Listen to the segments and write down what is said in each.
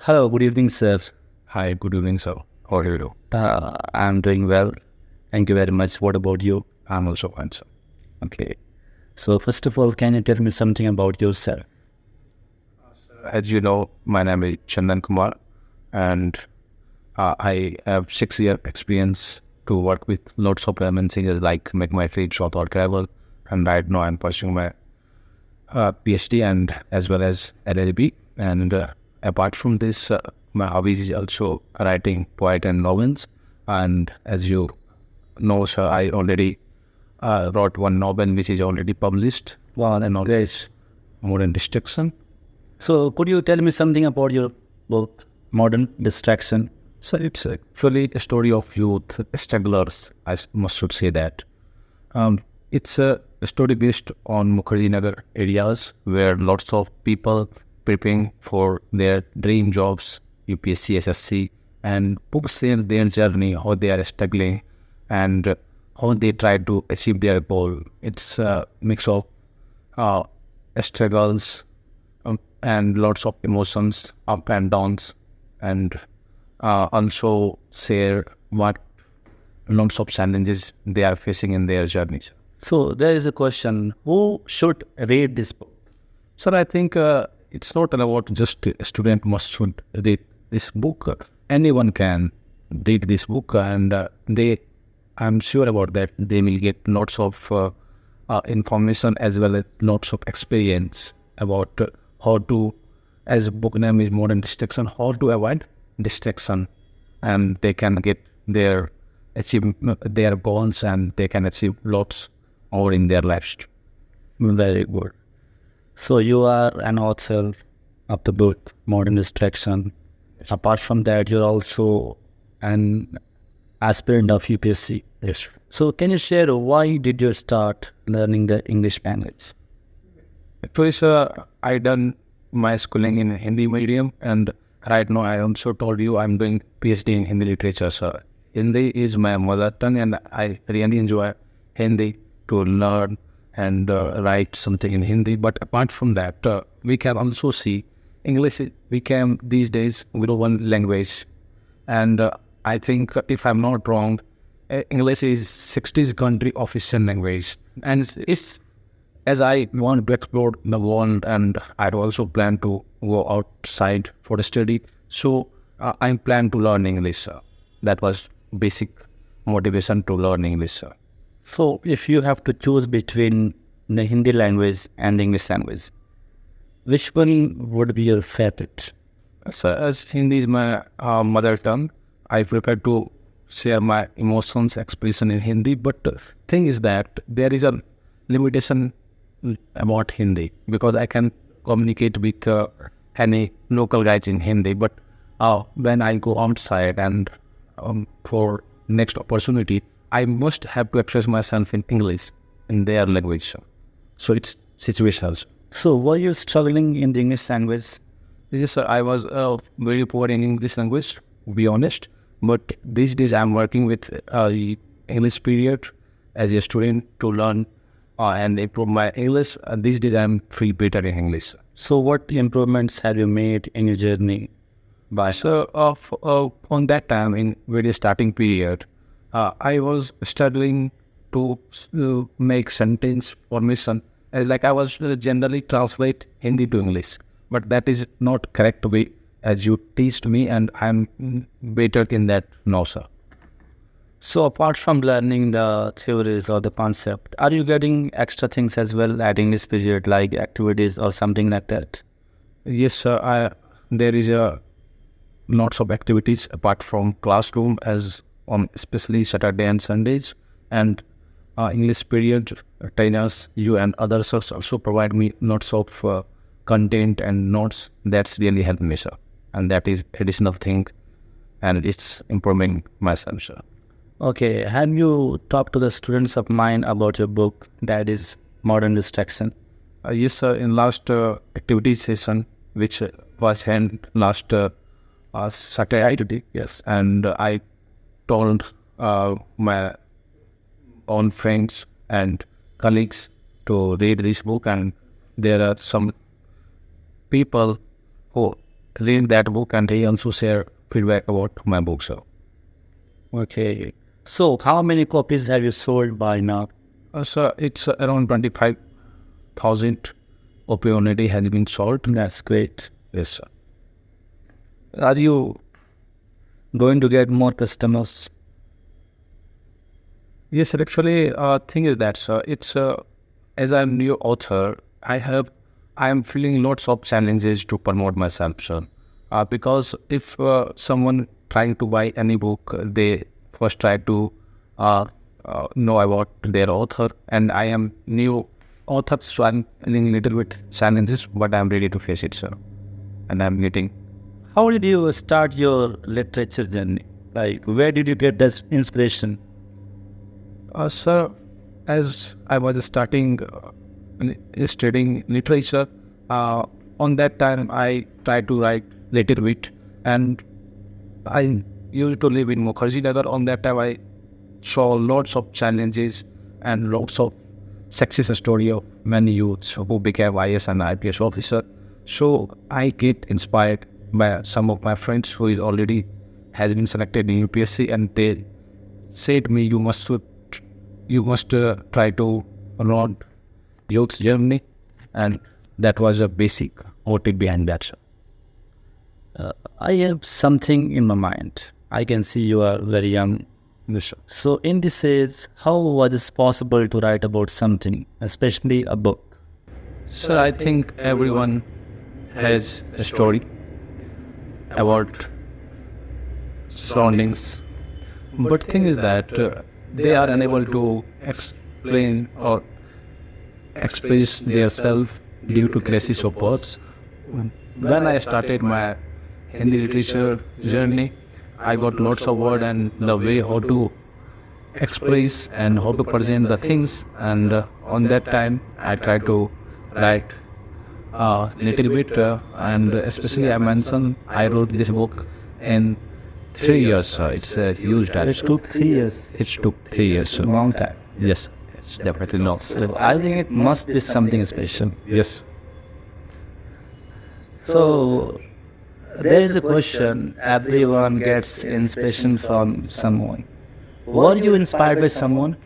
Hello, good evening, sir. Hi, good evening, sir. How are you? I'm doing well. Thank you very much. What about you? I'm also fine, sir. Okay. So, first of all, can you tell me something about yourself? As you know, my name is Chandan Kumar, and I have 6 year experience to work with lots of MNCs like make my free job or travel. And right now, I'm pursuing my PhD and as well as LLB. And apart from this, my hobbies is also writing poet and novels. And as you know, sir, I already wrote one novel which is already published. Wow, And that's all great. this modern destruction. So, could you tell me something about your book, Modern Distraction? So it's actually a story of youth strugglers. Must should say that. It's a story based on Mukherjee Nagar areas where lots of people preparing for their dream jobs, UPSC, SSC, and books their journey, how they are struggling, and how they try to achieve their goal. It's a mix of uh, struggles and lots of emotions, up and downs, and also share what lots of challenges they are facing in their journeys. So, there is a question who should read this book? So I think it's not about just a student must should read this book. Anyone can read this book, and I'm sure about that, they will get lots of information as well as lots of experience about how to, as book name is Modern Distraction, how to avoid distraction, and they can get achieve their goals, and they can achieve lots more in their lives. Very good. So, you are an author of the book, Modern Distraction. Apart from that, you're also an aspirant of UPSC. Yes. So, can you share why did you start learning the English language? Actually, sir, I done my schooling in Hindi medium, and right now I also told you I'm doing PhD in Hindi literature, sir. Hindi is my mother tongue, and I really enjoy Hindi to learn and write something in Hindi. But apart from that, we can also see English became these days one language, and I think if I'm not wrong, English is 60th country official language, and it's as I want to explore the world, and I also plan to go outside for the study. So I plan to learn English, sir. That was basic motivation to learn English, sir. So, if you have to choose between the Hindi language and the English language, which one would be your favorite? So as Hindi is my mother tongue, I prefer to share my emotions expression in Hindi. But the thing is that there is a limitation about Hindi, because I can communicate with any local guys in Hindi. But when I go outside and for next opportunity, I must have to express myself in English, in their language. So it's situational. So, were you struggling in the English language? Yes, sir. I was very poor in English language, to be honest. But these days I'm working with English period as a student to learn and improve my English. These days I'm free better in English. So, what improvements have you made in your journey? So on that time, in very starting period, I was struggling to make sentence formation. Like I was generally translate Hindi to English, but that is not correct way as you teach me, and I'm better in that now, sir. So, apart from learning the theories or the concept, are you getting extra things as well at English period, like activities or something like that? Yes, sir. There is lots of activities apart from classroom, as on especially Saturday and Sundays, and English period trainers, you and others also provide me lots of content and notes. That's really helped me, sir, and that is additional thing, and it's improving myself, sir. Okay, have you talked to the students of mine about your book, that is Modern Distraction? Yes, sir. In last activity session, which was held last Saturday, yes, and I told my own friends and colleagues to read this book, and there are some people who read that book, and he also shared feedback about my book, sir. Okay. So how many copies have you sold by now? Sir, it's around 25,000 copy already has been sold. That's great. Yes, sir. Are you going to get more customers? Yes, sir. Actually, thing is that, sir, it's as I'm new author, I am feeling lots of challenges to promote myself, sir. Because if someone trying to buy any book, they first try to know about their author, and I am new author, so I'm feeling little bit challenges, but I'm ready to face it, sir. And I'm getting. How did you start your literature journey? Like, where did you get this inspiration? Sir, as I was starting studying literature, on that time I tried to write little bit, and I used to live in Mukherjee Nagar. On that time I saw lots of challenges and lots of success story of many youths who became IS and IPS officer. So I get inspired by some of my friends who is already has been selected in UPSC, and they said me, you must try to run youth journey, and that was a basic motive behind that, sir. I have something in my mind. I can see you are very young. Yes, sir. So in this age, how was it possible to write about something, especially a book? Sir, I think everyone has a story about surroundings, but thing is that they are unable to explain or express themselves due to crisis of words. When I started my Hindi literature journey, I got lots of words and the way how to express and how to present the things, and on that time I tried to write little bit, and especially I wrote this book in 3 years. It's a huge time. It took 3 years. It took 3 years. It's a long time. Yes, it's definitely not. So I think it must be something special. Yes. So there is a question, everyone gets inspiration from someone. Were you inspired by someone?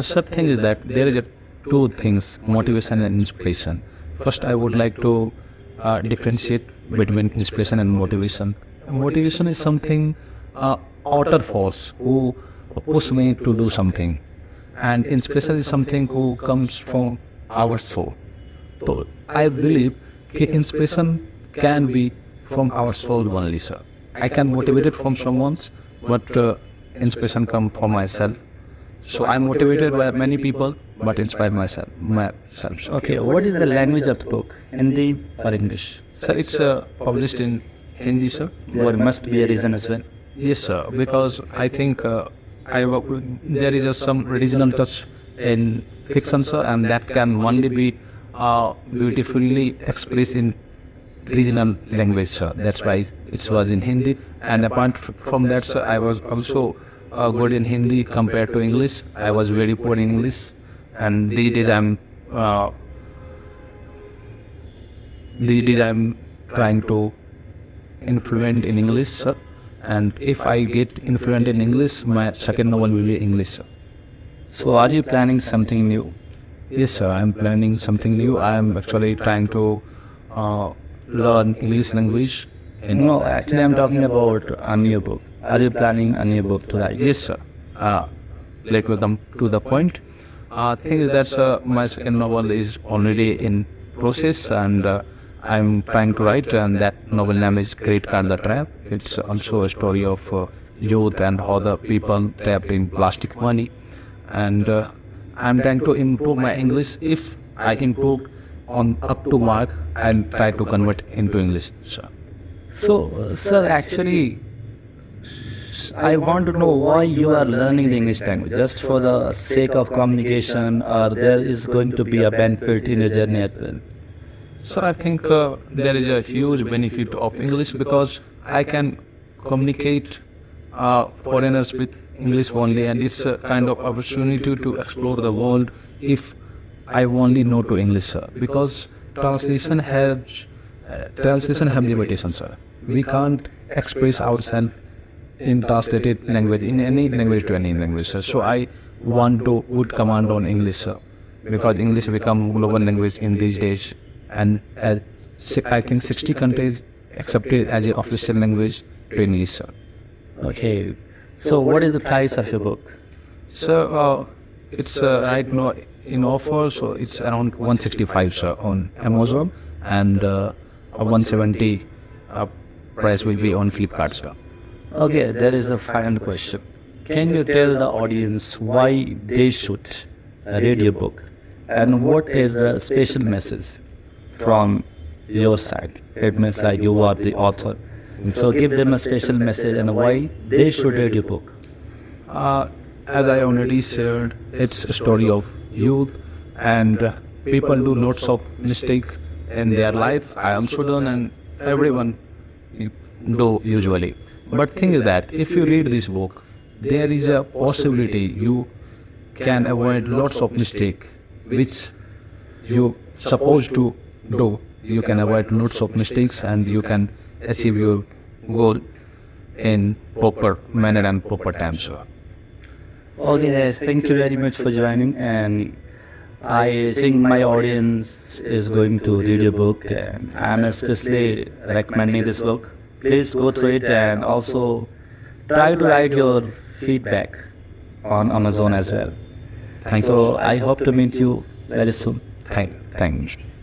Sir, thing is that there is two things, motivation and inspiration. First, I would like to differentiate between inspiration and motivation. Motivation is something outer force who push me to do something, and inspiration is something who comes from our soul. So I believe that inspiration can be from our soul only, sir. I can motivate it from someone's, but inspiration comes from myself. So I'm motivated by many people, but inspired myself. Sir. Okay, what is the language of the book? Hindi or English? Sir, it's published in Hindi, sir. There must be a reason as well. Yes, sir. Because I think there is some regional touch in fiction, sir, and that can only be beautifully expressed in regional language, sir. That's why it was in Hindi. And apart from that, sir, I was also good in Hindi compared to English. I was very poor in English, and these days I'm trying to influent in English, sir. And if I get influent in English, my second novel will be English, sir. So are you planning something new? Yes, sir. I'm planning something new. I am actually trying to learn English language. No, actually I'm talking about a new book. Are you planning a new book to write? Yes, sir. Let me come to the point. Thing is that my second novel is already in process, and I'm trying to write, and that novel name is Credit Card the Trap. It's also a story of youth and how the people trapped in plastic money. And I'm trying to improve my English. If I improve on up to mark, I'll try to convert into English, sir. So, sir, actually, I want to know why you are learning the English language. Just for the sake of communication, or there is going to be a benefit in your journey as well? Sir, I think there is a huge benefit of English because I can communicate foreigners with English only, and it's a kind of opportunity to explore the world if I only know to English, sir. Because translation helps translation have limitations, sir. We can't express ourselves in translated language, in any language to any language, sir. So I want to put command on English, sir, because English become global language in these days, and I think 60 countries accepted as an official language to English, sir. Okay. So what is the price of your book? So it's right now in offer, so it's around 165, sir, on Amazon, and 170 price will be on Flipkart, sir. Okay, there is a final question. Can you tell the audience why they should read your book? And what is the special message from your side? It means like you are the author. So give them a special message and why they should read your book. As I already said, it's a story of youth, and people do lots of mistake in their life. I also done, and everyone do usually. But thing is that if you read this book, there is a possibility you can avoid lots of mistake which you supposed to do. You can avoid lots of mistakes, and you can achieve your goal in proper manner and proper time, sir. Okay, guys, thank you very much for joining. And I think my audience is going to read your book, and I'm especially recommending this book. Please go through it and also try to write your feedback on Amazon as well. Thank you. So I hope to meet you very soon. Thank you.